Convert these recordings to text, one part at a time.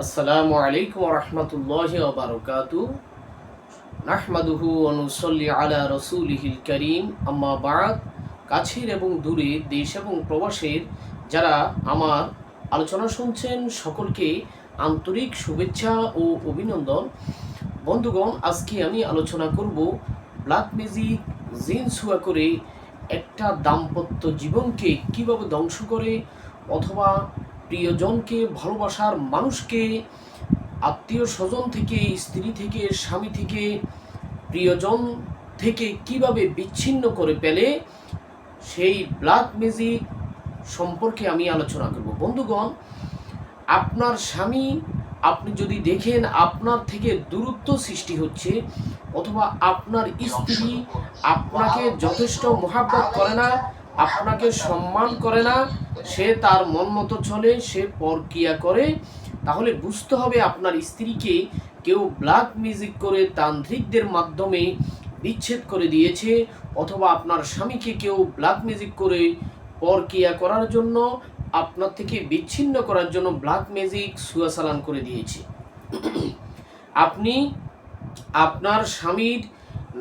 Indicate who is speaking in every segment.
Speaker 1: আসসালামু আলাইকুম ওয়া রাহমাতুল্লাহি ওয়া বারাকাতুহু নাহমাদুহু ওয়া নুসাল্লি আলা রাসূলিহিল কারীম আম্মা বা'দ। কাছের এবং দূরে দেশ এবং প্রবাসের যারা আমার আলোচনা শুনছেন সকলকে আন্তরিক শুভেচ্ছা ও অভিনন্দন। বন্ধুগণ, আজকে আমি আলোচনা করব ব্ল্যাক ম্যাজিক জিন ছোঁয়া করে একটা দাম্পত্য জীবনকে কিভাবে ধ্বংস করে, অথবা প্রিয়জনকে, ভালোবাসার মানুষকে আত্মীয় স্বজন থেকে, স্ত্রী থেকে, স্বামী থেকে, প্রিয়জন থেকে কিভাবে বিচ্ছিন্ন করে ফেলে সেই ব্ল্যাক ম্যাজিক সম্পর্কে আমি আলোচনা করব। বন্ধুগণ, আপনার স্বামী, আপনি যদি দেখেন আপনার থেকে দূরত্ব সৃষ্টি হচ্ছে, অথবা আপনার স্ত্রী আপনাকে যথেষ্ট মহাব্বত করে না, আপনাকে সম্মান করে না, সে তার মন মতো চলে, সে পরকিয়া করে, তাহলে বুঝতে হবে আপনার স্ত্রীকে কেউ ব্ল্যাক ম্যাজিক করে তান্ত্রিকদের মাধ্যমে বিচ্ছেদ করে দিয়েছে, অথবা আপনার স্বামীকে কেউ ব্ল্যাক ম্যাজিক করে পরকিয়া করার জন্য, আপনার থেকে বিচ্ছিন্ন করার জন্য ব্ল্যাক ম্যাজিক সুয়া চালান করে দিয়েছে। আপনি আপনার স্বামীর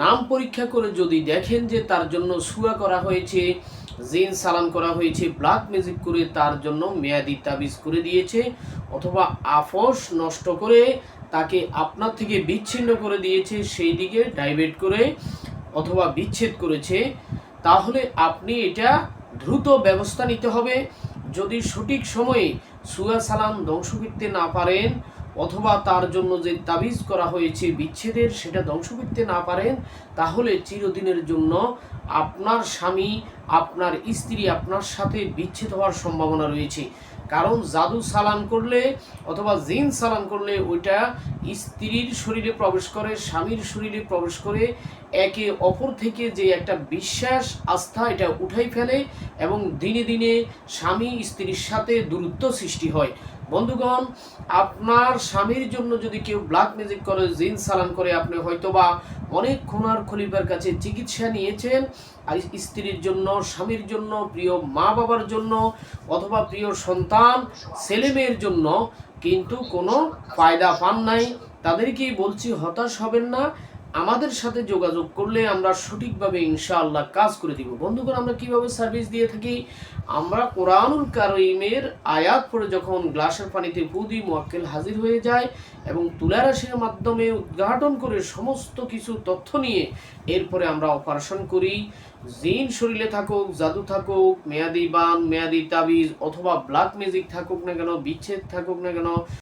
Speaker 1: নাম পরীক্ষা করে যদি দেখেন যে তার জন্য সুয়া করা হয়েছে, জিন সালান করা হয়েছে, ব্ল্যাক ম্যাজিক করে তার জন্য মেয়াদি তাবিজ করে দিয়েছে, অথবা আপস নষ্ট করে তাকে আপনার থেকে বিচ্ছিন্ন করে দিয়েছে, সেই দিকে ডাইভার্ট করে অথবা বিচ্ছেদ করেছে, তাহলে আপনি এটা দ্রুত ব্যবস্থা নিতে হবে। যদি সঠিক সময়ে সুয়া সালাম ধ্বংস করতে না পারেন, অথবা তার জন্য যে তাবিজ করা হয়েছে বিচ্ছেদের সেটা ধ্বংস করতে না পারেন, তাহলে চিরদিনের জন্য আপনার স্বামী, আপনার স্ত্রী আপনার সাথে বিচ্ছেদ হওয়ার সম্ভাবনা রয়েছে। কারণ জাদু সালান করলে অথবা জিন সালান করলে ওইটা স্ত্রীর শরীরে প্রবেশ করে, স্বামীর শরীরে প্রবেশ করে, একে অপর থেকে যে একটা বিশ্বাস আস্থা এটা উঠাই ফেলে, এবং দিনে দিনে স্বামী স্ত্রীর সাথে দূরত্ব সৃষ্টি হয়। বন্ধুগণ, আপনার স্বামীর জন্য যদি কেউ ব্ল্যাক ম্যাজিক করে, জিন সালান করে, আপনি হয়তোবা অনেক খুনার খলিফার কাছে চিকিৎসা নিয়েছেন, আর স্ত্রীর জন্য, স্বামীর জন্য, প্রিয় মা বাবার জন্য, অথবা প্রিয় সন্তান ছেলে মেয়ের জন্য, কিন্তু কোনো ফায়দা পান নাই। তাদেরকেই বলছি, হতাশ হবেন না, আমাদের সাথে যোগাযোগ করলে আমরা সঠিকভাবে ইনশাআল্লাহ কাজ করে দিব। বন্ধুগণ, আমরা কিভাবে সার্ভিস দিয়ে থাকি? আমরা কোরআনুল কারীমের আয়াত পড়ে যখন গ্লাসের পানিতে ফু দিই, মুয়াক্কেল হাজির হয়ে যায়, এবং তুলা রাশির মাধ্যমে উদ্ঘাটন করে সমস্ত কিছু তথ্য নিয়ে এরপরে আমরা অপারেশন করি। জিন শরীরে থাকুক, জাদু থাকুক, মেয়াদি বান, মেয়াদি তাবিজ, অথবা ব্ল্যাক ম্যাজিক থাকুক না কেন, বিচ্ছেদ থাকুক না কেন,